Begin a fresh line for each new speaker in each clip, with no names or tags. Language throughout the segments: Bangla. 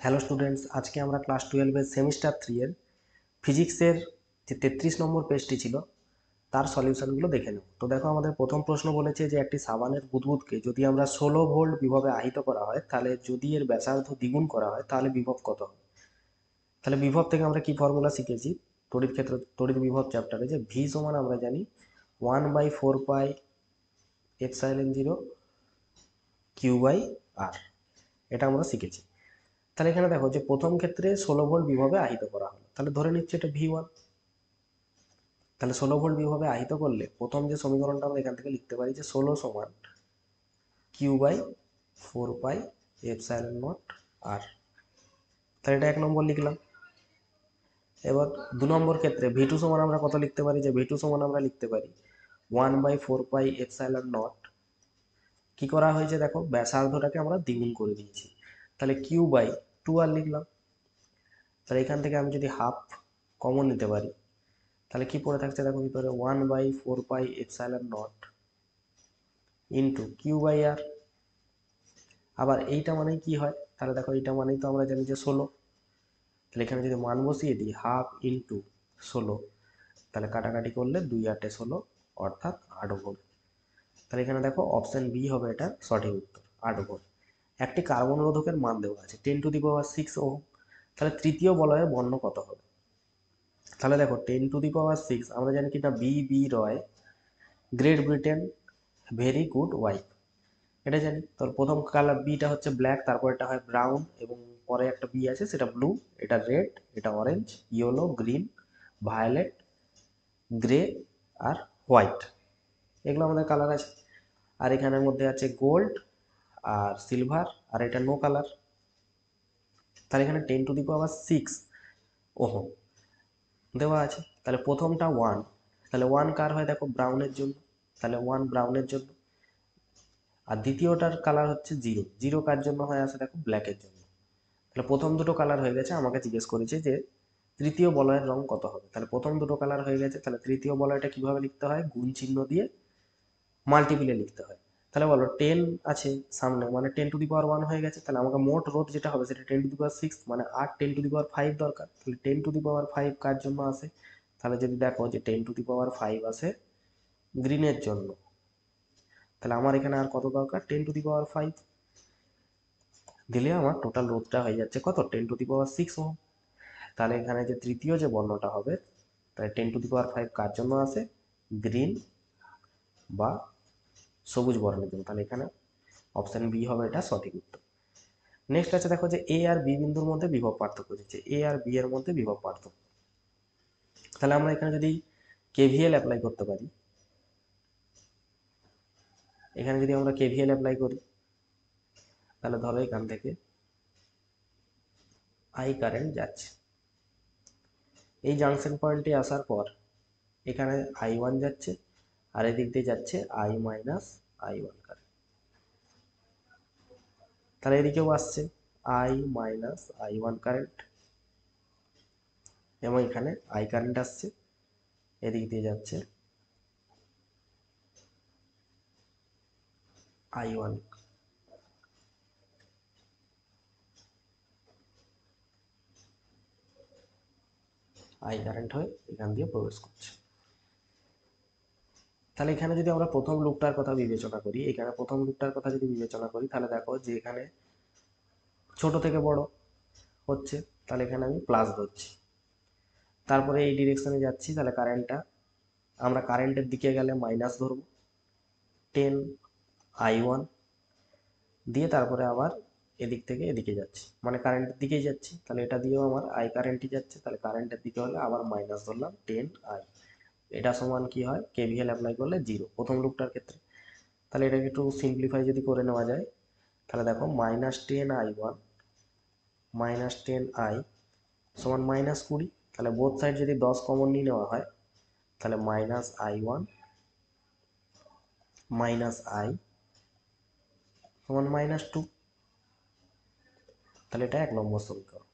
হ্যালো স্টুডেন্টস, আজকে আমরা ক্লাস 12-এর সেমিস্টার 3 এর ফিজিক্সের যে 33 নম্বর পেজটি ছিল তার সলিউশনগুলো দেখে নেব। তো দেখো, আমাদের প্রথম প্রশ্ন বলেছে যে একটি সাবানের বুদবুদকে যদি আমরা 16 ভোল্ট বিভবে আহিত করা হয়, তাহলে যদি এর ব্যাসার্ধ দ্বিগুণ করা হয় তাহলে বিভব কত হবে। তাহলে বিভব থেকে আমরা কি ফর্মুলা শিখেছি তড়িৎ বিভব চ্যাপ্টারে, যে ভি সমান আমরা জানি 1/4 পাই এপসাইলন 0 কিউ বাই আর, এটা আমরা শিখেছি। তাহলে এখানে দেখো যে প্রথম ক্ষেত্রে 16 ভোল্ট বিভবে আহিত করা হলো, তাহলে ধরে নিচ্ছে এটা ভি1। তাহলে 16 ভোল্ট বিভবে আহিত করলে প্রথম যে সমীকরণটা আমরা এখান থেকে লিখতে পারি যে 16 সমান Q/4 পাই এপসাইলন নট আর। তাহলে এটা 1 নম্বর লিখলাম। এবার 2 নম্বর ক্ষেত্রে ভি2 সমান আমরা কত লিখতে পারি, যে ভি2 সমান আমরা লিখতে পারি 1/4 পাই এপসাইলন নট। কি করা হয়েছে দেখো, ব্যাসার্ধটাকে আমরা দ্বিগুণ করে দিয়েছি, তাহলে Q/2 আর লিখলাম। তাহলে এখান থেকে আমি যদি হাফ কমন নিতে পারি, তাহলে কি পড়ে থাকছে দেখো ভিতরে 1/4 pi epsilon not into Q/r। আবার এইটা মানেই কি হয়, তাহলে দেখো এইটা মানেই তো আমরা জানি যে 16। তাহলে এখানে যদি মান বসিয়ে দিই হাফ ইন্টু 16, তাহলে কাটাকাটি করলে 2 × 8 = 16, অর্থাৎ 8 ভোল্ট। তাহলে এখানে দেখো অপশন বি হবে এটা সঠিক উত্তর, 8 ভোল্ট। একটি কার্বন রোধকের মান দেওয়া আছে 10⁶ ওহম। তাহলে তৃতীয় বলয়ের বর্ণ কত হবে। তাহলে দেখো 10⁶ আমরা জানি কি, না বি রয়, great Britain, very good wife, এটা জানি। তো প্রথম কালার বিটা হচ্ছে ব্ল্যাক, তারপর এটা হয় ব্রাউন, এবং পরে একটা বি আছে সেটা ব্লু, এটা রেড, এটা orange, yellow, green, violet, grey আর হোয়াইট, এগুলো আমাদের কালার আছে। আর এখানের মধ্যে আছে গোল্ড আর সিলভার, আর এটা নো কালার। তাহলে এখানে 10⁶ ওহম দেওয়া আছে। তাহলে প্রথমটা 1, তাহলে 1 কার হয় দেখো, ব্রাউনের জন্য, তাহলে 1 ব্রাউনের জন্য। আর দ্বিতীয়টার কালার হচ্ছে 0, 0 কার জন্য হয় আছে দেখো, ব্ল্যাকের জন্য। তাহলে প্রথম দুটো কালার হয়ে গেছে, আমাকে জিজ্ঞেস করেছে যে তৃতীয় বলয়ের রং কত হবে। তাহলে প্রথম দুটো কালার হয়ে গেছে, তাহলে তৃতীয় বলয়টা কিভাবে লিখতে হয়, গুণ চিহ্ন দিয়ে মাল্টিপ্লে লিখতে হয়। তাহলে বলো 10 আছে সামনে, মানে 10⁻1 হয়ে গেছে। তাহলে আমাকে মোট রোধ যেটা হবে সেটা 10⁶, মানে আর 10⁵ দরকার। তাহলে 10⁵ কার জন্য আসে, তাহলে যদি দেখো যে 10⁵ আসে গ্রিনের জন্য, তাহলে আমার এখানে আর কত দরকার, 10⁵ দিলে আমার টোটাল রোধটা হয়ে যাচ্ছে কত, 10⁶ ওহম। তাহলে এখানে যে তৃতীয় যে বর্ণটা হবে, তাহলে 10⁵ কার জন্য আসে, গ্রিন বা সবুজ বর্ণের জন্য। তাহলে এখানে অপশন বি হবে এটা সঠিক উত্তর। নেক্সট আছে দেখো যে এ আর বি বিন্দুর মধ্যে বিভব পার্থক্য দিচ্ছে, এ আর বি এর মধ্যে বিভব পার্থক্য। তাহলে আমরা এখানে যদি কেভিএল অ্যাপ্লাই করতে পারি, এখানে যদি আমরা কেভিএল অ্যাপ্লাই করি, তাহলে ধরো এখান থেকে আই কারেন্ট যাচ্ছে, এই জাংশন পয়েন্টে আসার পর এখানে I1 যাচ্ছে, আর এদিক দিয়ে যাচ্ছে I-I1 কারেন্ট। তাহলে এদিকেও আসছে I-I1 কারেন্ট, এবং এখানে আই কারেন্ট আসছে, এদিক দিয়ে যাচ্ছে I1, আই কারেন্ট হয়ে এখান দিয়ে প্রবেশ করছে। তাহলে এখানে যদি আমরা প্রথম লুপটার কথা বিবেচনা করি, এখানে প্রথম লুপটার কথা যদি বিবেচনা করি, তাহলে দেখো যে এখানে ছোট থেকে বড় হচ্ছে, তাহলে এখানে আমি প্লাস ধরছি, তারপরে এই ডিরেকশনে যাচ্ছি, তাহলে কারেন্টটা আমরা কারেন্টের দিকে গেলে মাইনাস ধরবো, 10I1 দিয়ে তারপরে আবার এদিক থেকে এদিকে যাচ্ছি, মানে কারেন্টের দিকেই যাচ্ছি। তাহলে এটা দিয়েও আমার আই কারেন্টই যাচ্ছে, তাহলে কারেন্টের দিকে হলে আবার মাইনাস ধরলাম 10I। এটা সমান কি হয়, কেভিএল অ্যাপ্লাই করলে 0 প্রথম লুপটার ক্ষেত্রে। তাহলে এটাকে একটু সিম্পলিফাই যদি করে নেওয়া যায়, তাহলে দেখো -10I1 -10I সমান -20। তাহলে বোথ সাইড যদি 10 কমন নিয়ে নেওয়া হয়, তাহলে -I1 -I সমান -2। তাহলে এটা 1 নম্বর সমীকরণ।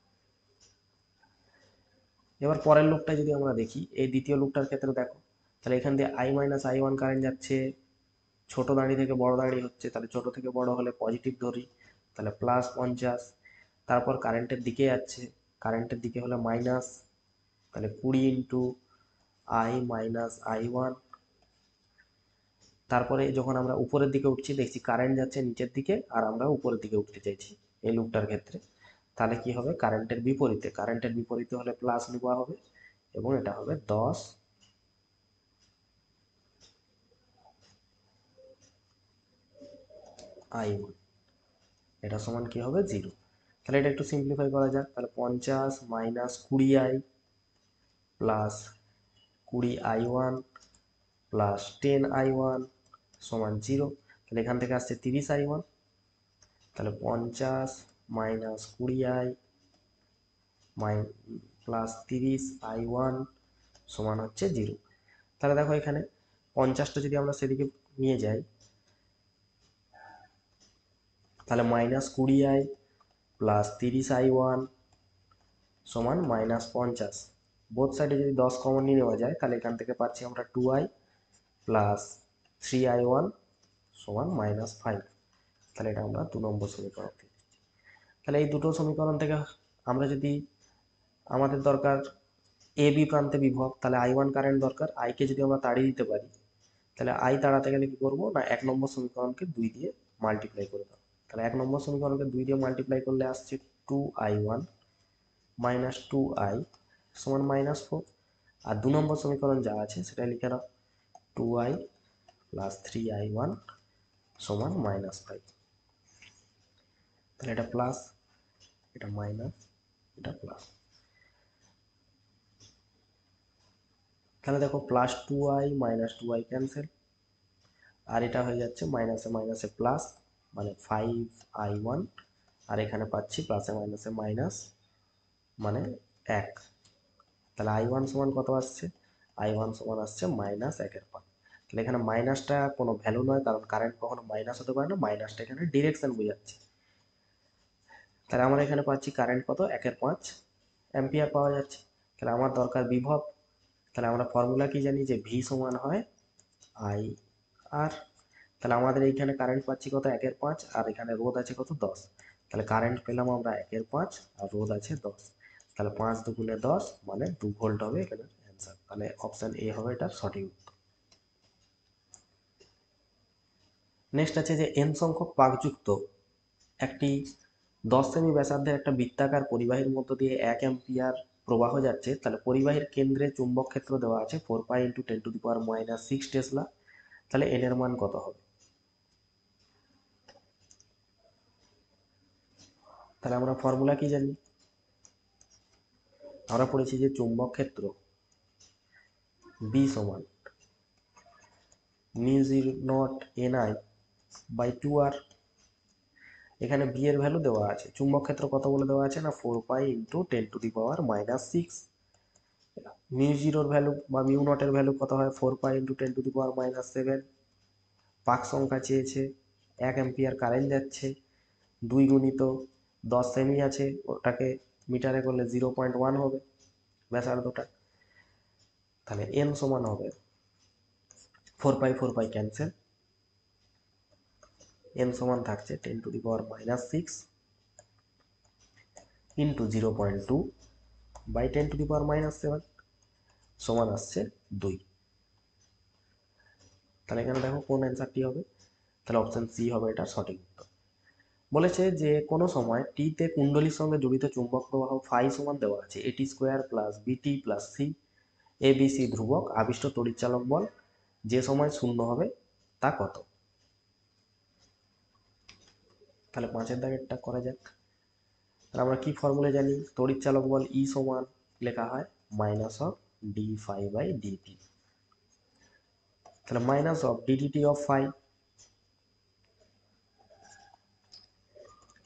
এবার পরের লুপটা যদি আমরা দেখি, এই দ্বিতীয় লুপটার ক্ষেত্রে দেখো, তাহলে এখান দিয়ে I-I1 কারেন্ট যাচ্ছে, ছোট দাঁড়ি থেকে বড় দাঁড়ি হচ্ছে, তাহলে ছোট থেকে বড় হলে পজিটিভ ধরি, তাহলে +50। তারপর কারেন্টের দিকে যাচ্ছে, কারেন্টের দিকে হলে মাইনাস, তাহলে 20 ইন্টু আই মাইনাস I1। তারপরে যখন আমরা উপরের দিকে উঠছি দেখছি কারেন্ট যাচ্ছে নিচের দিকে আর আমরা উপরের দিকে উঠতে চাইছি এই লুপটার ক্ষেত্রে, তাহলে কি হবে কারেন্টের বিপরীতে, কারেন্টের বিপরীতে হলে প্লাস নেওয়া হবে এবং এটা হবে 10 I1, এটা সমান কি হবে 0। তাহলে এটা একটু সিম্পলিফাই করা যাক, তাহলে 50 minus 20I plus 20I1 plus 10I1 সমান 0। তাহলে এখান থেকে আসছে 30I1, তাহলে 50 মাইনাস 20I প্লাস 30I1 সমান হচ্ছে 0। তাহলে দেখো এখানে 50টা যদি আমরা সেদিকে নিয়ে যাই তাহলে মাইনাস 20I প্লাস 30I1 সমান মাইনাস 50। বোথ সাইডে যদি 10 কমন নিয়ে নেওয়া যায় তাহলে এখান থেকে পাচ্ছি আমরা 2I প্লাস 3I1 সমান মাইনাস 5। তাহলে এটা আমরা 2 নম্বর সমীকরণ থেকে। তাহলে এই দুটো সমীকরণ থেকে আমরা যদি আমাদের দরকার এ বি প্রান্তে বিভব, তাহলে I1 কারেন্ট দরকার, আইকে যদি আমরা তাড়িয়ে দিতে পারি তাহলে আই তাড়াতে গেলে কি করবো না 1 নম্বর সমীকরণকে 2 দিয়ে মাল্টিপ্লাই করে দাও। তাহলে 1 নম্বর সমীকরণকে 2 দিয়ে মাল্টিপ্লাই করলে আসছে 2I1 মাইনাস 2I সমান মাইনাস 4। আর 2 নম্বর সমীকরণ যা আছে সেটা লিখে দাও 2I প্লাস 3I1 সমান মাইনাস 5। তাহলে এটা প্লাস, এটা মাইনাস, এটা প্লাস। তাহলে দেখো plus 2I minus 2I cancel, আর এটা হয়ে যাচ্ছে মাইনাসে মাইনাসে প্লাস, মানে 5I1, আর এখানে পাচ্ছি প্লাসে মাইনাসে মাইনাস মানে 1। তাহলে I1 সমান কত আসছে, I1 সমান আসছে মাইনাস 1/5। তাহলে এখানে মাইনাসটা কোনো ভ্যালু নয়, কারণ কারেন্ট কখনো মাইনাস হতে পারে না, মাইনাসটা এখানে ডিরেকশন বোঝাচ্ছে। তাহলে আমরা এখানে পাচ্ছি কারেন্ট কত 1/5 অ্যাম্পিয়ার পাওয়া যাচ্ছে। তাহলে আমার দরকার বিভব, তাহলে আমরা ফর্মুলা কি জানি যে ভি সমান হয় IR। তাহলে আমাদের এইখানে কারেন্ট পাচ্ছি কত 1/5, আর এখানে রোধ আছে কত 10। তাহলে কারেন্ট পেলাম আমরা 1/5 আর রোধ আছে 10। তাহলে 5 দুগুণে 10 মানে 2 ভোল্ট হবে এখানে অ্যান্সার। তাহলে অপশন এ হবে এটার সঠিক উত্তর। নেক্সট আছে যে n সংখ্যক পাকযুক্ত একটি 10 সেমি ব্যাসার্ধের একটা বৃত্তাকার পরিবাহীর মধ্য দিয়ে 1 অ্যাম্পিয়ার প্রবাহ যাচ্ছে। তাহলে পরিবাহীর কেন্দ্রে চুম্বক ক্ষেত্র দেওয়া আছে 4 পাই ইন্টু 10⁻⁻6 টেসলা। তাহলে n এর মান কত হবে? তাহলে আমরা ফর্মুলা কি জানি, আমরা পড়েছি যে চুম্বক ক্ষেত্র B সমান μ0 NI/2R। এখানে B এর ভ্যালু দেওয়া আছে, চুম্বক ক্ষেত্র কত বলে দেওয়া আছে না 4 পাই ইন্টু 10⁻⁻6। μ0 ভ্যালু বা μ0 এর ভ্যালু কত হয় 4 পাই ইন্টু 10⁻7। পাক সংখ্যা চেয়েছে, 1 অ্যাম্পিয়ার কারেন্ট যাচ্ছে, 2 গুণিত 10 সেমি আছে, ওটাকে মিটারে করলে 0.1 হবে ব্যাসার্ধটা। তাহলে n সমান হবে 4 পাই 4 পাই ক্যান্সেল, n সমান থাকছে 10⁻6 ইন্টু 0.2 বাই 10⁻7 সমান আসছে 2। তাহলে এখানে দেখো কোন অ্যান্সারটি হবে, তাহলে অপশন সি হবে এটা সঠিক উত্তর। বলেছে যে কোনো সময় টিতে কুণ্ডলীর সঙ্গে জড়িত চুম্বক প্রবাহ ফাই সমান দেওয়া আছে AT square plus BT plus C, A B C ধ্রুবক, আবিষ্ট তড়িৎচালক বল যে সময় শূন্য হবে তা কত? তাহলে 5-এর দাগেরটা করা যাক। তাহলে আমরা কি ফর্মুলা জানি, তড়িৎচালক বল ই সমান লেখা হয় minus of D phi by DT. তাহলে minus of DDT of phi,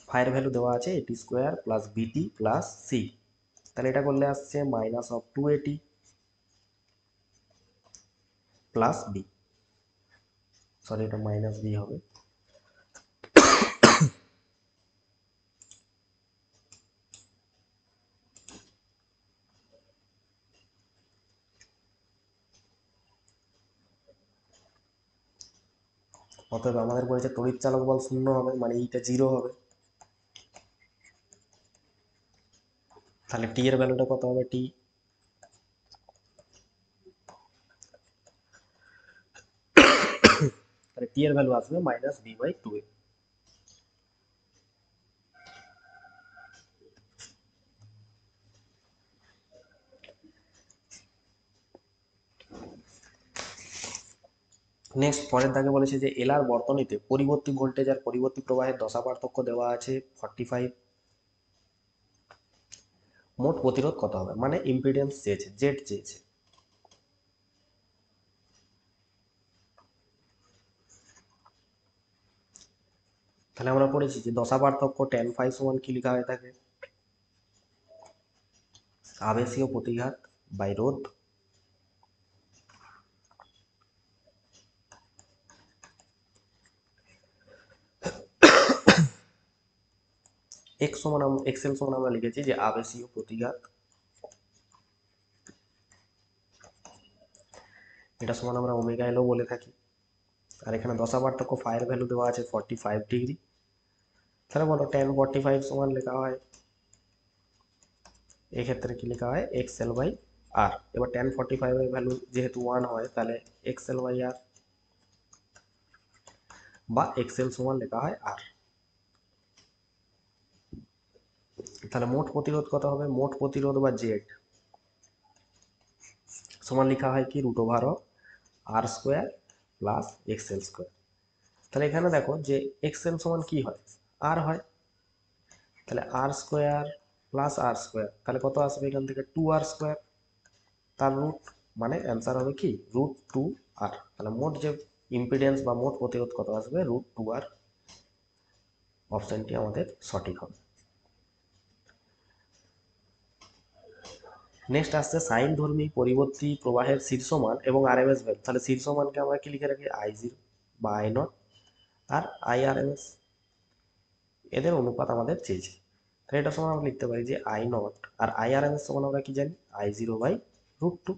ফাইয়ের ভ্যালু দেওয়া আছে AT square plus BT plus C. তাহলে এটা করলে আসছে minus of 280 plus B, sorry এটা মাইনাস বি হবে। অতএব আমাদের বলেছে তড়িৎচালক বল শূন্য হবে, মানে এইটা 0 হবে। তাহলে টি এর ভ্যালুটা কত হবে? টি তাহলে টি এর ভ্যালু আসবে minus V by two A. Next পরের দাগে বলেছে যে এলআর বর্তনীতে পরিবর্তী ভোল্টেজ আর পরিবর্তী প্রবাহের দশা পার্থক্য দেওয়া আছে 45। মোট প্রতিরোধ কত হবে? মানে ইম্পিডেন্স চেয়েছে, জেড চেয়েছে। তাহলে আমরা পড়েছি যে দশা পার্থক্য tan phi সমান কি লেখা হয়ে থাকে? আবেশীয় প্রতিঘাত বাই রোধ এক্সএল সমান আমরা লিখেছি যে আবেশীয় প্রতিঘাত, এটা সমান আমরা ওমেগা এলও বলে থাকি। আর এখানে দশা পার্থক্য ফাইয়ের ভ্যালু দেওয়া আছে 45 ডিগ্রি। তাহলে বলো tan 45 সমান লেখা হয়, এক্ষেত্রে কি লেখা হয়? এক্সএল বাই আর। এবার tan 45 এর ভ্যালু যেহেতু 1 হয় তাহলে এক্সএল বাই আর বা এক্সএল সমান লেখা হয় আর। তাহলে মোট প্রতিরোধ কত হবে? মোট প্রতিরোধ বা জেড সমান লেখা হয় কি? Root over of R square plus XL square. তাহলে এখানে দেখো যে এক্সএল সমান কি হয়? আর হয়। তাহলে আর স্কোয়ার প্লাস আর স্কোয়ার, তাহলে কত আসবে এখান থেকে? 2r স্কোয়ার, তার রুট, মানে অ্যান্সার হবে কি? Root 2r। তাহলে মোট যে ইম্পিডেন্স বা মোট প্রতিরোধ কত আসবে? Root 2r। অপশনটি আমাদের সঠিক হবে। নেক্সট আসছে সাইন ধর্মী পরিবর্তী প্রবাহের শীর্ষমান এবং আরএমএস ভ্যালু। তাহলে শীর্ষমানকে আমরা কি লিখে রাখি? I0 বা I0 আর IRMS, এদের অনুপাত আমাদের চেয়েছে। তাহলে এটা সমান আমরা লিখতে পারি যে I0 আর IRMS সমান আমরা কি জানি? I0 by root 2।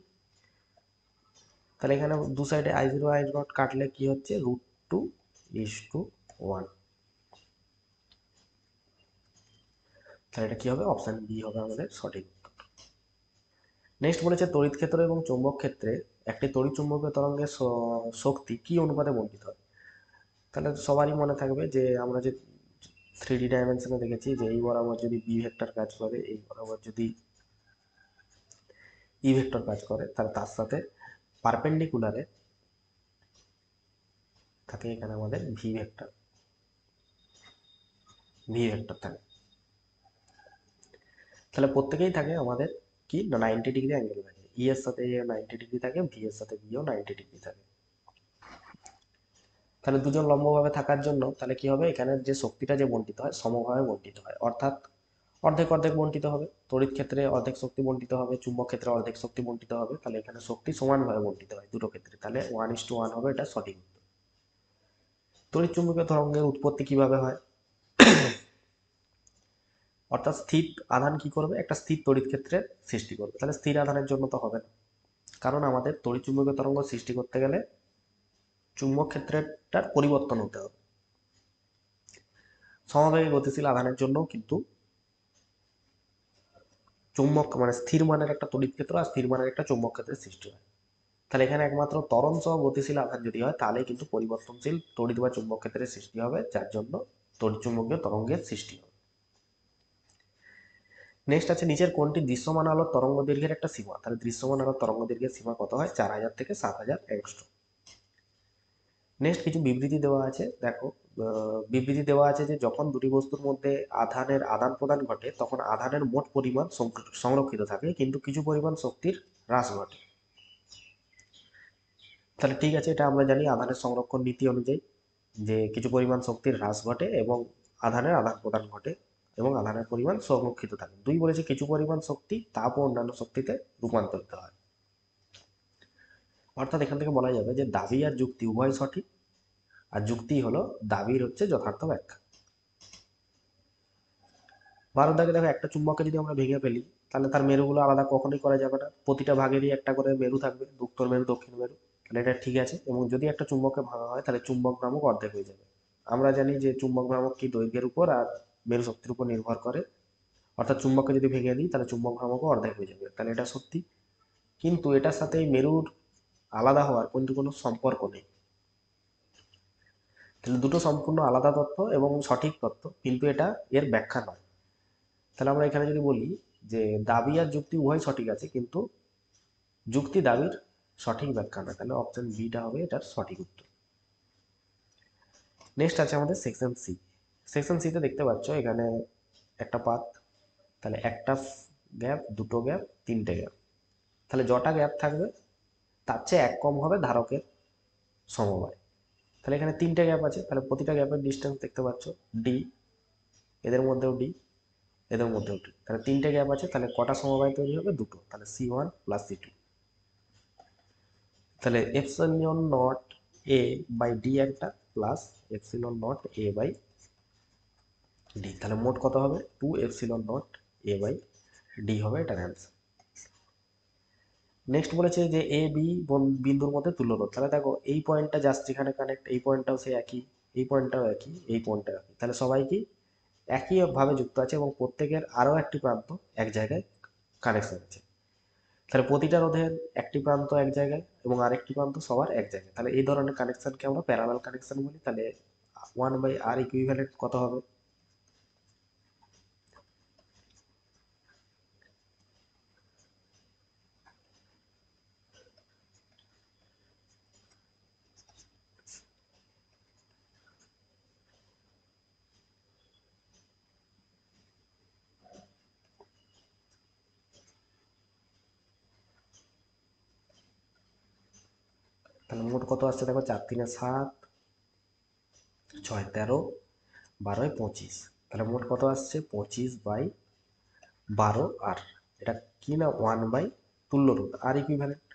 তাহলে এখানে দু সাইডে I0 I0 কাটলে কি হচ্ছে? রুট 2:1। তাহলে এটা কি হবে? অপশন বি হবে আমাদের সঠিক। নেক্সট বলেছে তড়িৎ ক্ষেত্র এবং চৌম্বক ক্ষেত্রে একটি তড়িৎ চুম্বকীয় তরঙ্গের শক্তি কি অনুপাতে বণ্টিত হয়? তাহলে সবারই মনে থাকবে যে আমরা যে 3D ডাইমেনশনে দেখেছি যে এই বরাবর যদি বি ভেক্টর কাজ করে, এই বরাবর যদি ই ভেক্টর কাজ করে, তাহলে তার সাথে পারপেন্ডিকুলারে থাকে এখানে আমাদের ভি ভেক্টর থাকে। তাহলে প্রত্যেকেই থাকে আমাদের কি? 90 ডিগ্রি অ্যাঙ্গেল থাকে। ই এর সাথে এ 90 ডিগ্রি থাকে, ভি এর সাথে বিও 90 ডিগ্রি থাকে। তাহলে দুজন লম্বভাবে থাকার জন্য তাহলে কি হবে? এখানে যে শক্তিটা যে বণ্টিত হয় সমভাবে বণ্টিত হয়, অর্থাৎ অর্ধেক অর্ধেক বণ্টিত হবে। তড়িৎ ক্ষেত্রে অর্ধেক শক্তি বণ্টিত হবে, চুম্বক ক্ষেত্রে অর্ধেক শক্তি বণ্টিত হবে। তাহলে এখানে শক্তি সমানভাবে বণ্টিত হয় দুটো ক্ষেত্রে, তাহলে 1:1 হবে, এটা সঠিক উত্তর। তড়িৎ চুম্বকীয় তরঙ্গের উৎপত্তি কিভাবে হয়? অর্থাৎ স্থির আধান কি করবে? একটা স্থির তড়িৎ ক্ষেত্রের সৃষ্টি করবে। তাহলে স্থির আধানের জন্য তো হবে না, কারণ আমাদের তড়িৎ চুম্বকীয় তরঙ্গ সৃষ্টি করতে গেলে চুম্বক ক্ষেত্রটার পরিবর্তন হতে হবে। সমবেগে গতিশীল আধানের জন্য কিন্তু চুম্বক মানে স্থির মানের একটা তড়িৎ ক্ষেত্র আর স্থির মানের একটা চুম্বক ক্ষেত্রের সৃষ্টি হয়। তাহলে এখানে একমাত্র ত্বরণ সহ গতিশীল আধান যদি হয় তাহলে কিন্তু পরিবর্তনশীল তড়িৎ বা চুম্বক ক্ষেত্রের সৃষ্টি হবে, যার জন্য তড়িৎ চুম্বকীয় তরঙ্গের সৃষ্টি হবে। নেক্সট আছে নিচের কোনটি দৃশ্যমান আলোর তরঙ্গ দৈর্ঘ্যের একটা সীমা? তাহলে দৃশ্যমান আলোর তরঙ্গ দৈর্ঘ্যের সীমা কত হয়? 4000 থেকে 7000 অ্যাংস্ট্রম। নেক্সট কিছু বিবৃতি দেওয়া আছে, দেখো বিবৃতি দেওয়া আছে যে যখন দুটি বস্তুর মধ্যে আধানের আদান প্রদান ঘটে তখন আধানের মোট পরিমাণ সংরক্ষিত থাকে, কিন্তু কিছু পরিমাণ শক্তির হ্রাস ঘটে। তাহলে ঠিক আছে, এটা আমরা জানি আধানের সংরক্ষণ নীতি অনুযায়ী যে কিছু পরিমাণ শক্তির হ্রাস ঘটে এবং আধানের আদান প্রদান ঘটে এবং আধানের পরিমাণ সংরক্ষিত থাকে। দুই বলেছে কিছু পরিমাণ শক্তি তাপ ও অন্যান্য শক্তিতে রূপান্তরিত হয়। অর্থাৎ এখান থেকে বলা যাবে যে দাবি আর যুক্তি উভয় সঠিক, আর যুক্তি হলো দাবির হচ্ছে যথার্থ ব্যাখ্যা। ভারত দাগে দেখো একটা চুম্বককে যদি আমরা ভেঙে ফেলি তাহলে তার মেরুগুলো আলাদা কখনোই করা যাবে না, প্রতিটা ভাগেরই একটা করে মেরু থাকবে, উত্তর মেরু দক্ষিণ মেরু। তাহলে এটা ঠিক আছে। এবং যদি একটা চুম্বককে ভাঙা হয় তাহলে চুম্বক ভ্রামক অর্ধেক হয়ে যাবে। আমরা জানি যে চুম্বক ভ্রামক কি দৈর্ঘ্যের উপর আর মেরু শক্তির উপর নির্ভর করে, অর্থাৎ চুম্বককে যদি ভেঙে দিই তাহলে চুম্বক ভ্রামকও অর্ধেক হয়ে যাবে, তাহলে এটা সত্যি। কিন্তু এটার সাথে এই মেরুর আলাদা হওয়ার কিন্তু কোনো সম্পর্ক নেই। তাহলে দুটো সম্পূর্ণ আলাদা তত্ত্ব এবং সঠিক তত্ত্ব, কিন্তু এটা এর ব্যাখ্যা নয়। তাহলে আমরা এখানে যদি বলি যে দাবি আর যুক্তি উভয় সঠিক আছে, কিন্তু যুক্তি দাবির সঠিক ব্যাখ্যা নয়, তাহলে অপশন বিটা হবে এটার সঠিক উত্তর। নেক্সট আছে আমাদের সেকশন সি। সেকশন সিতে দেখতে পাচ্ছ এখানে একটা পাত, তাহলে একটা গ্যাপ, দুটো গ্যাপ, তিনটে গ্যাপ। তাহলে যটা গ্যাপ থাকবে তার চেয়ে এক কম হবে ধারকের সমবায়। তাহলে এখানে তিনটে গ্যাপ আছে, তাহলে প্রতিটা গ্যাপের ডিস্টেন্স দেখতে পাচ্ছ ডি, এদের মধ্যেও ডি, এদের মধ্যেও ডি। তাহলে তিনটে গ্যাপ আছে, তাহলে কটা সমবায় তৈরি হবে? দুটো, তাহলে C1 প্লাস C2। তাহলে epsilon naught A by D একটা plus epsilon naught A by D, তাহলে মোট কত হবে? 2 epsilon naught A by D হবে এটার অ্যান্সার। নেক্সট বলেছে যে এ বি বিন্দুর মধ্যে তুল্য রোধ। তাহলে দেখো এই পয়েন্টটা জাস্ট যেখানে কানেক্ট, এই পয়েন্টটাও সেই একই, এই পয়েন্টটাও একই, এই পয়েন্টটাও একই, তাহলে সবাই কি একই ভাবে যুক্ত আছে এবং প্রত্যেকের আরও একটি প্রান্ত এক জায়গায় কানেকশন আছে। তাহলে প্রতিটা রোধের একটি প্রান্ত এক জায়গায় এবং আরেকটি প্রান্ত সবার এক জায়গায়, তাহলে এই ধরনের কানেকশনকে আমরা প্যারালাল কানেকশন বলি। তাহলে 1/r ইকুইভ্যালেন্ট কত হবে? তাহলে মোট কত আসছে দেখো, 4 3 7, 6 13, 12 25। তাহলে মোট কত আসছে? 25/12 আর এটা কি না 1 বাই তুল্য রোধ আর ইকুইভ্যালেন্ট।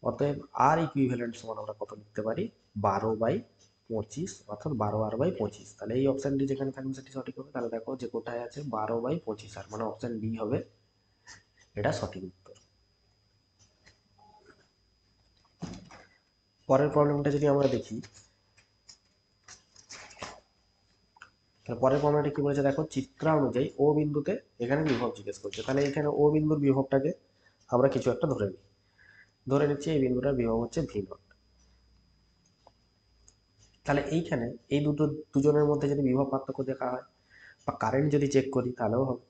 অতএব আর ইকুইভ্যালেন্ট সমান আমরা কত লিখতে পারি? 12/25, অর্থাৎ 12r/25। তাহলে এই অপশানটি যেখানে থাকবে সেটি সঠিক হবে। তাহলে দেখো যে কোথায় আছে 12/25r, মানে অপশান ডি হবে এটা সঠিক উত্তর। পরের প্রবলেমটা যদি আমরা দেখি, তাহলে পরের প্রবলেমটা কি বলেছে দেখো, চিত্র অনুযায়ী ও বিন্দুতে এখানে বিভব জিজ্ঞেস করছে। তাহলে এখানে ও বিন্দুর বিভবটাকে আমরা কিছু একটা ধরে নিই, ধরে নিচ্ছি এই বিন্দুটার বিভব হচ্ছে V0। তাহলে এইখানে এই দুজনের মধ্যে যদি বিভব পার্থক্য দেখা হয় বা কারেন্ট যদি চেক করি তাহলেও হবে।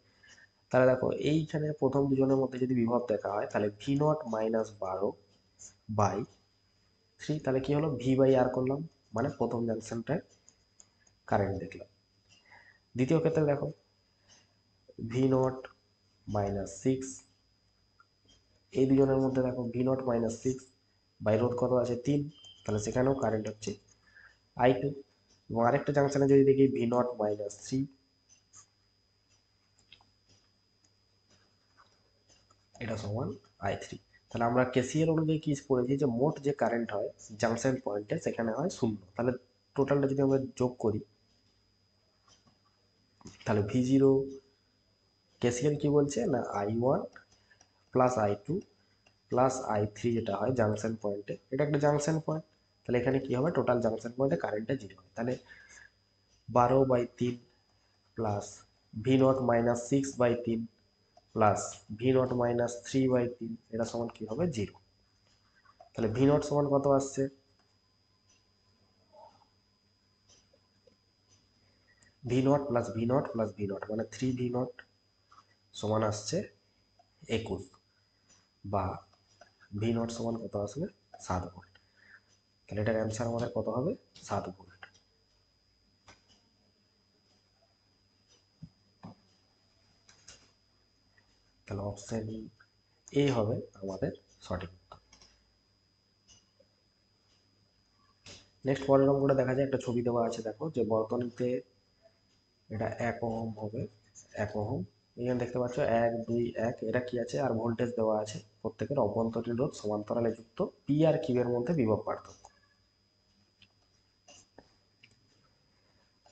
তাহলে দেখো এইখানে প্রথম দুজনের মধ্যে যদি বিভব দেখা হয় তাহলে V0 মাইনাস 12/3, তাহলে কি হলো? V/R করলাম, মানে প্রথম জাংশনটায় কারেন্ট দেখলাম। দ্বিতীয় ক্ষেত্রে দেখো V0 মাইনাস 6, এই দুজনের মধ্যে দেখো V0 মাইনাস 6 বাই রোধ কত আছে 3, তাহলে সেখানেও কারেন্ট হচ্ছে I2। এবং আরেকটা জাংশনে যদি দেখি V0 মাইনাস 3, এটা সমান I3। তাহলে আমরা কেসিএল অনুযায়ী কি পড়েছি যে মোট যে কারেন্ট হয় জাংশন পয়েন্টে সেখানে হয় 0। তাহলে টোটালটা যদি আমরা যোগ করি তাহলে V0 কেসিএল কি বলছে না I1 plus I2 plus I3 যেটা হয় জাংশন পয়েন্টে, এটা একটা জাংশন পয়েন্ট, তাহলে এখানে কি হবে? টোটাল জাংশন পয়েন্টে কারেন্টটা 0 হয়। তাহলে 12/3 plus V0 minus 6/3 plus V0 minus 3/3, এটা সমান কি হবে? 0। তাহলে V0 সমান কত আসছে? V0 plus V0 plus V0 মানে 3V0 সমান আসছে 21, বা V0 সমান কত আসবে? 7 ভোল্ট। তাহলে এটার অ্যান্সার আমাদের কত হবে? 7 ভোল্ট। তাহলে অপশন এ হবে আমাদের সঠিক উত্তর। নেক্সট পরের অঙ্কটা দেখা যায়, একটা ছবি দেওয়া আছে, দেখো যে বর্তনীতে এটা 1 ওহম হবে, 1 ওহম। এখানে দেখতে পাচ্ছ 1 2 1, এটা কি আছে? আর ভোল্টেজ দেওয়া আছে, প্রত্যেকের অভ্যন্তরীণ রোধ সমান্তরালে যুক্ত, পি আর কিউ এর মধ্যে বিভব পার্থক্য।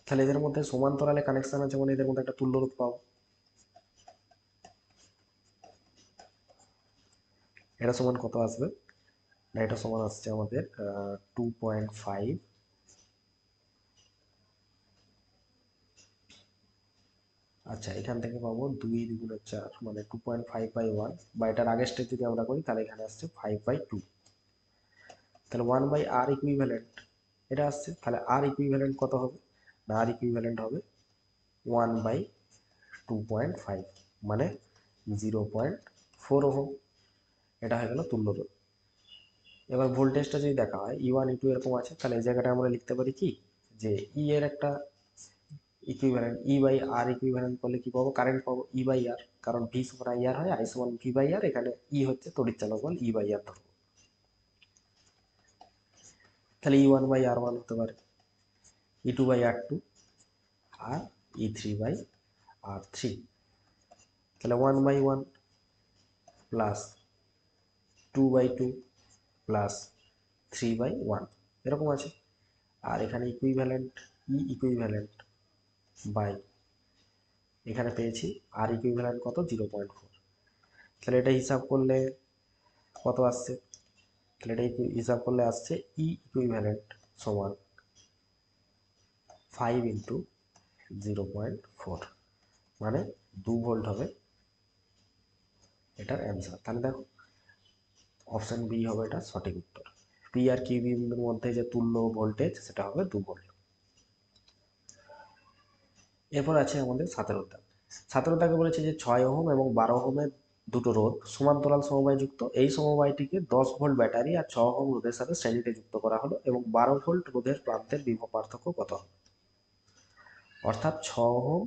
তাহলে এদের মধ্যে সমান্তরালে কানেকশন আছে মানে এদের মধ্যে একটা তুল্য রোধ পাবো। এটা সমান কত আসবে না? এটা সমান আসছে আমাদের 2.5 আচ্ছা, এখান থেকে পাবো 2 × 4 মানে 2.5/1, বা এটার আগের স্টেপ যদি আমরা করি তাহলে এখানে আসছে 5/2। তাহলে 1/r ইকুইভ্যালেন্ট এটা আসছে। তাহলে আর ইকুইভ্যালেন্ট কত হবে? না, আর ইকুইভ্যালেন্ট হবে 1/2.5 মানে 0.4 ওহম। এটা হয়ে গেল তুল্য রোধ। এবার ভোল্টেজটা যদি দেখা হয় E1 E2 এরকম আছে, তাহলে এই জায়গাটা আমরা লিখতে পারি কি, যে ই এর একটা ইকুইভ্যালেন্ট E/R ইকুইভ্যালেন্ট করলে কি পাবো? কারেন্ট পাবো E/R, কারণ V সমান IR হয়, I সমান V/R, এখানে ই হচ্ছে তড়িৎচালক বল, E/R ধরবো। তাহলে E1/R1 হতে পারে, E2/R2 আর E3/R3। তাহলে 1/1 প্লাস 2/2 প্লাস 3/1 এরকম আছে। আর এখানে ইকুইভ্যালেন্ট ই ইকুইভ্যালেন্ট বাই এখানে পেয়েছি আর ইকুইভ্যালেন্ট কত? 0.4। তাহলে এটা হিসাব করলে কত আসছে? তাহলে এটা হিসাব করলে আসছে ই ইকুইভ্যালেন্ট সমান 5 × 0.4 মানে 2 ভোল্ট হবে এটার অ্যান্সার। তাহলে দেখো অপশন বি হবে এটা সঠিক উত্তর। পি আর কিউ বিন্দুর মধ্যে যে তুল্য ভোল্টেজ সেটা হবে 2 ভোল্ট। এরপর আছে আমাদের 17 দাগ। 17 দাগে বলেছে যে 6 ওহম এবং 12 ওহমের দুটো রোধ সমান্তরাল সমবায় যুক্ত। এই সমবায়টিকে 10 ভোল্ট ব্যাটারি আর 6 ওহম রোধের সাথে শ্রেণীতে যুক্ত করা হলো এবং 12 ভোল্ট রোধের প্রান্তের বিভব পার্থক্য কত হবে? অর্থাৎ 6 ওহম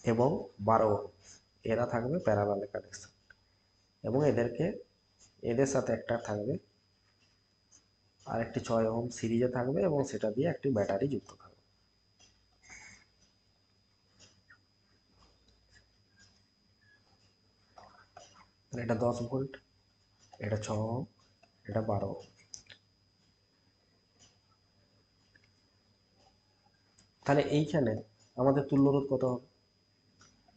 এবং 12 ওহম এরা থাকবে প্যারালাল কানেকশন, এবং এদের সাথে একটা থাকবে আর একটি 6 ওহম সিরিজে থাকবে, এবং সেটা দিয়ে একটি ব্যাটারি যুক্ত থাকবে। এটা 10 ভোল্ট, এটা 6 ওহম, এটা 12 ওহম। তাহলে এইখানে আমাদের তুল্যরোধ কত হবে?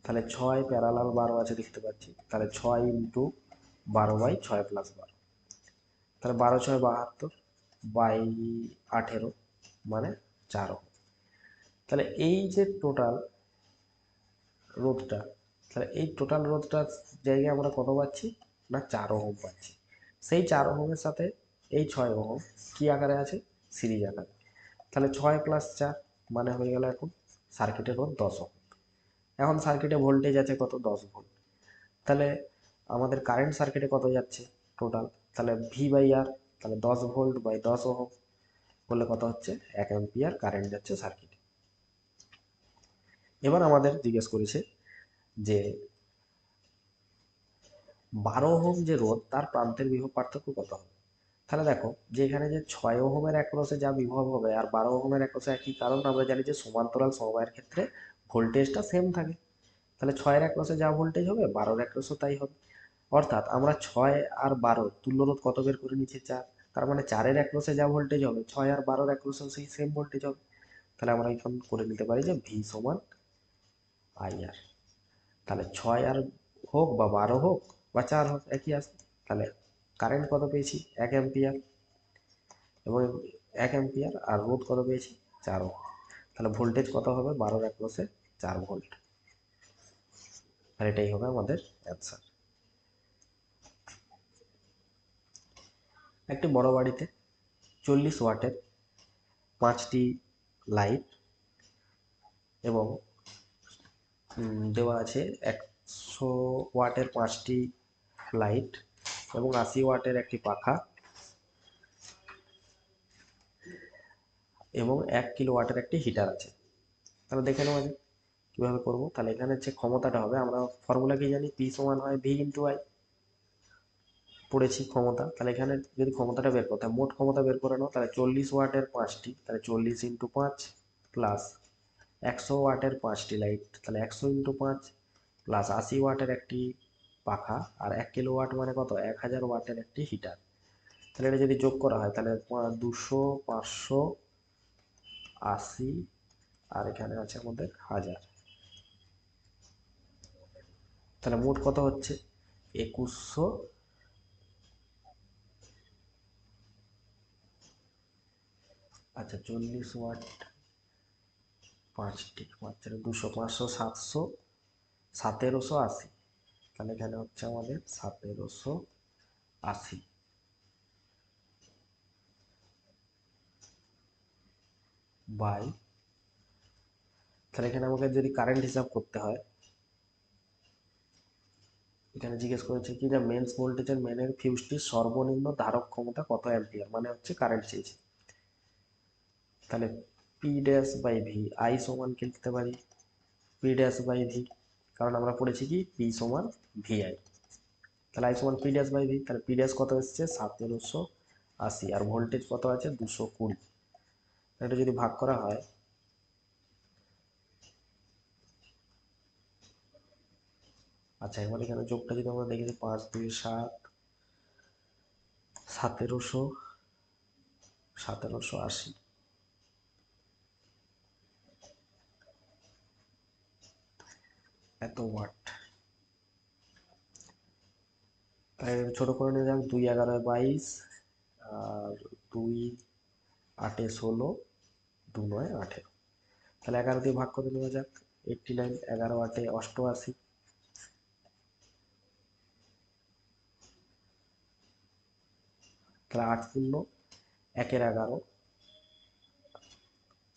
তাহলে 6 প্যারালাল 12 আছে দেখতে পাচ্ছি, তাহলে 6 × 12/6 + 12, তাহলে 12×6 = 72 বাই 18 মানে 4 ওহম। তাহলে এই যে টোটাল রোধটা, তাহলে এই টোটাল রোধটার জায়গায় আমরা কত পাচ্ছি? না 4 ওহম পাচ্ছি। সেই 4 ওহমের সাথে এই 6 ওহম কি আকারে আছে? সিরিজ আকারে। তাহলে 6 + 4 মানে হয়ে গেল এখন সার্কিটের রোধ 10 ওহম। এখন সার্কিটে ভোল্টেজ আছে কত? 10 ভোল্ট। তাহলে আমাদের কারেন্ট সার্কিটে কত যাচ্ছে টোটাল? তাহলে V/R, তাহলে 10 ভোল্ট বাই 10 ওহম করলে কত হচ্ছে? 1 অ্যাম্পিয়ার কারেন্ট যাচ্ছে সার্কিটে। এবার আমাদের জিজ্ঞেস করেছে যে 12 ওহম যে রোধ তার প্রান্তের বিভব পার্থক্য কত হবে? তাহলে দেখো যে এখানে যে 6 ওহমের অ্যাক্রসে যা বিভব হবে আর 12 ওহমের অ্যাক্রসে একই, কারণ আমরা জানি যে সমান্তরাল সমবায়ের ক্ষেত্রে ভোল্টেজটা সেম থাকে। তাহলে 6-এর অ্যাক্রসে যা ভোল্টেজ হবে 12-এর অ্যাক্রসও তাই হবে। অর্থাৎ আমরা 6 আর 12 তুল্যরোধ কত বের করে নিচ্ছি? 4। তার মানে 4-এর অ্যাক্রসে যা ভোল্টেজ হবে 6 আর 12-এর অ্যাক্রসেও সেই সেম ভোল্টেজ হবে। তাহলে আমরা এখন করে নিতে পারি যে ভি সমান IR। তাহলে 6 আর হোক বা 12 হোক বা 4 হোক একই আসে। তাহলে কারেন্ট কত পেয়েছি? 1 অ্যাম্পিয়ার, এবং 1 অ্যাম্পিয়ার, আর রোধ কত পেয়েছি? 4 ওহম। তাহলে ভোল্টেজ কত হবে? 12-এর অ্যাক্রসে 4 ভোল্ট। আর এটাই হবে আমাদের অ্যান্সার। একটি বড় বাড়িতে 40 ওয়াটের 5টি লাইট এবং দেওয়া আছে 100 ওয়াটের 5টি লাইট এবং 80 ওয়াটের একটি পাখা এবং 1 কিলোওয়াটের একটি হিটার আছে। তাহলে দেখে নেওয়া যাক কীভাবে করবো। তাহলে এখানে যে ক্ষমতাটা হবে, আমরা ফর্মুলা কি জানি? পি সমান হয় ভি ইন্টু আই, পড়েছি ক্ষমতা। তাহলে এখানে যদি ক্ষমতাটা বের করতে হয়, মোট ক্ষমতা বের করে নাও। তাহলে 40 ওয়াটের 5টি, তাহলে 40 × 5 প্লাস 100 ওয়াটের 5টি লাইট, তাহলে 100 × 5 প্লাস 80 ওয়াটের একটি পাখা, আর 1 কিলো ওয়াট মানে কত? 1000 ওয়াটের একটি হিটার। তাহলে এটা যদি যোগ করা হয় তাহলে 200, 500, 80, আর এখানে আছে আমাদের 1000। তাহলে মোট কত হচ্ছে? 2100। আচ্ছা, 40 ওয়াট 5টি, 200, 500, 700, 1780। তাহলে এখানে হচ্ছে আমাদের 1780 বাই, তাহলে এখানে আমাকে যদি কারেন্ট হিসাব করতে হয়, এখানে জিজ্ঞেস করেছে কি যে মেন্স ভোল্টেজের মেনের ফিউজটির সর্বনিম্ন ধারক ক্ষমতা কত অ্যাম্পিয়ার, মানে হচ্ছে কারেন্ট চেয়েছে। তাহলে P dash by V, I সমান কি লিখতে পারি, পি ড্যাশ বাই ভি, কারণ আমরা পড়েছি কি পি সমান ভি আই। তাহলে আই সমান পি ড্যাশ বাই ভি, তাহলে পি ড্যাশ কত এসছে 1780, আর ভোল্টেজ কত আছে 220। এটা যদি ভাগ করা হয়, আচ্ছা এবার এখানে যোগটা যদি আমরা দেখি 5 2 7, 1780 এত ওয়াট। তাই ছোট করে নিয়ে যাক, 2 11 22, আর 2 8 16, 2 9 18। তাহলে 11 দিয়ে ভাগ করে নেওয়া যাক, 89, 11 8 88, তাহলে 8 শূন্য 1 11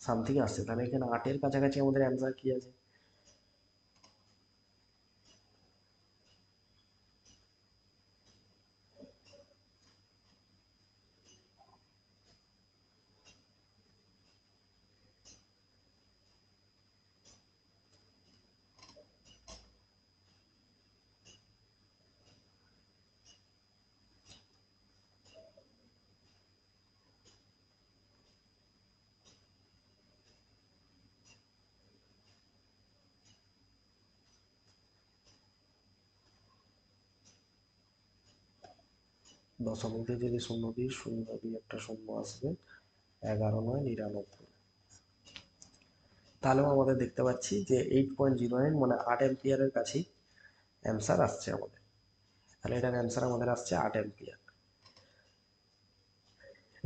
সামথিং আসছে। তাহলে এখানে 8-এর কাছাকাছি আমাদের অ্যান্সার কি আছে, দশমিক দিয়ে যদি শূন্য দিই, শূন্য দিয়ে একটা শূন্য আসবে, 11 9 99। তাহলেও আমাদের দেখতে পাচ্ছি যে 8.09 মানে 8 অ্যাম্পিয়ারের কাছেই অ্যান্সার আসছে আমাদের। তাহলে এটার অ্যান্সার আমাদের আসছে 8 অ্যাম্পিয়ার।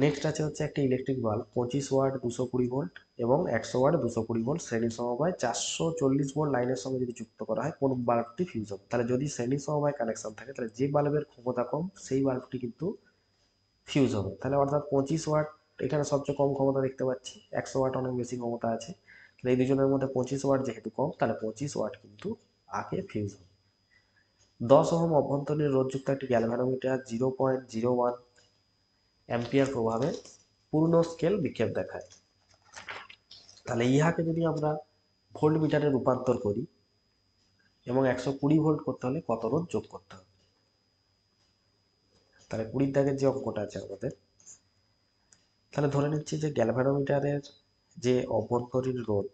নেক্সট আছে হচ্ছে একটা ইলেকট্রিক বাল্ব 25 ওয়াট 220 ভোল্ট এবং 100 ওয়াট 220 ভোল্ট শ্রেণী সমবায় 440 ভোল্ট লাইনের সঙ্গে যদি যুক্ত করা হয় কোন বাল্বটি ফিউজ হবে। তাহলে যদি শ্রেণী সমবায় কানেকশন থাকে তাহলে যে বাল্বের ক্ষমতা কম সেই বাল্বটি কিন্তু ফিউজ হবে। তাহলে অর্থাৎ 25 ওয়াট এখানে সবচেয়ে কম ক্ষমতা দেখতে পাচ্ছি, 100 ওয়াট অনেক বেশি ক্ষমতা আছে। তাহলে এই দুজনের মধ্যে 25 ওয়াট যেহেতু কম, তাহলে 25 ওয়াট কিন্তু আগে ফিউজ হবে। 10 ওহম অভ্যন্তরীণ রোধযুক্ত একটি গ্যালভানোমিটার 0.01 অ্যাম্পিয়ার প্রভাবে পূর্ণ স্কেল বিক্ষেপ দেখায়। তাহলে ইহাকে যদি আমরা ভোল্ট মিটারে রূপান্তর করি এবং 120 ভোল্ট করতে হলে কত রোধ যোগ করতে হবে। তাহলে 20 দাগের যে অঙ্কটা আছে আমাদের, তাহলে ধরে নিচ্ছি যে গ্যালভানোমিটারের যে অভ্যন্তরীণ রোধ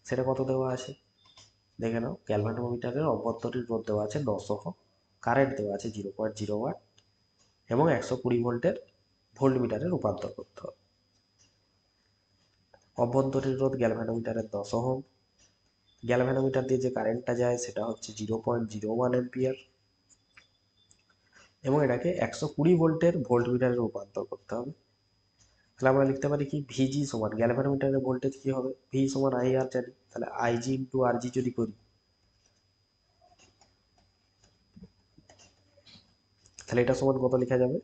সেটা কত দেওয়া আছে, দেখে নাও। গ্যালভানোমিটারের অভ্যন্তরীণ রোধ দেওয়া আছে 10 ওহম, কারেন্ট দেওয়া আছে 0.0 ওয়াট এবং 120 ভোল্টের ভোল্ট মিটারে রূপান্তর করতে হবে। অভ্যন্তরীণ রোধ গ্যালভানোমিটারের 10 ওহম, গ্যালভানোমিটার দিয়ে যে কারেন্টটা যায় সেটা হচ্ছে 0.01 অ্যাম্পিয়ার এবং এটাকে 120 ভোল্টের ভোল্ট মিটারে রূপান্তর করতে হবে। তাহলে আমরা লিখতে পারি কি ভিজি সমান, গ্যালভানোমিটারের ভোল্টেজ কি হবে, ভি সমান আই আর জানি, তাহলে আইজি ইন্টু আর জি যদি করি তাহলে এটা সমান কত লেখা যাবে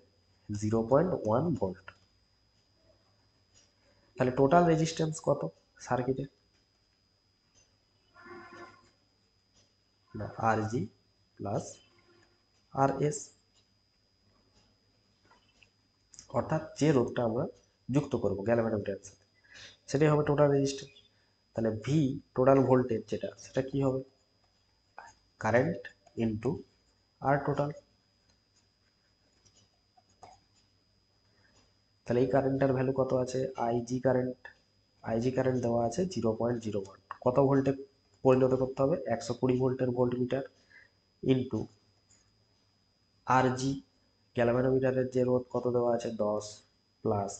0.1 ভোল্ট। তাহলে টোটাল রেজিস্ট্যান্স কত সার্কিটে, না আর জি প্লাস আর এস, অর্থাৎ যে রোধটা আমরা যুক্ত করবো গ্যালভানোমিটারের সাথে সেটাই হবে টোটাল রেজিস্ট্যান্স। তাহলে ভি টোটাল ভোল্টেজ যেটা সেটা কি হবে কারেন্ট ইন্টু আর টোটাল। তাহলে এই কারেন্টটার ভ্যালু কত আছে, আইজি কারেন্ট দেওয়া আছে 0.01, কত ভোল্টে পরিণত করতে হবে 120 ভোল্টের ভোল্ট মিটার ইন্টু আর জি গ্যালভানোমিটারের যে রোধ কত দেওয়া আছে 10 প্লাস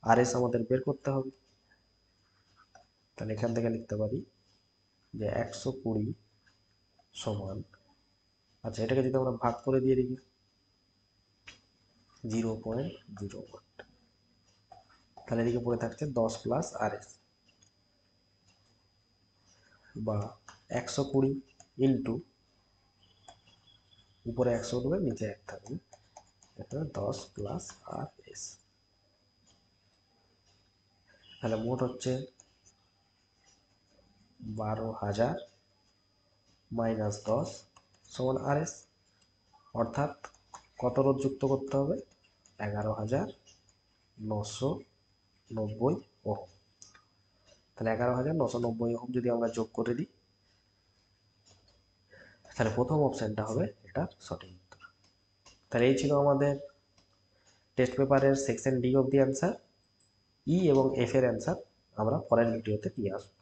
আর এস আমাদের বের করতে হবে। তাহলে এখান থেকে লিখতে পারি যে 120 সমান, আচ্ছা এটাকে যদি আমরা ভাগ করে দিয়ে দিই 0.01, তাহলে এদিকে পড়ে থাকছে 10 প্লাস আর এস, বা 120 ইন্টু উপরে 100 উঠবে নিচে 1 থাকবে, এখানে 10 প্লাস আর এস। তাহলে মোট হচ্ছে 12,000 মাইনাস 10 সমান আর এস, অর্থাৎ কত রোধ যুক্ত করতে হবে? 11,990 ওহম। তাহলে 11,990 ওহম যদি আমরা যোগ করে দিই, তাহলে প্রথম অপশানটা হবে এটা সঠিক উত্তর। তাহলে এই ছিল আমাদের টেস্ট পেপারের section D of the answer. E এবং এফ এর অ্যান্সার আমরা পরের ভিডিওতে নিয়ে আসবো।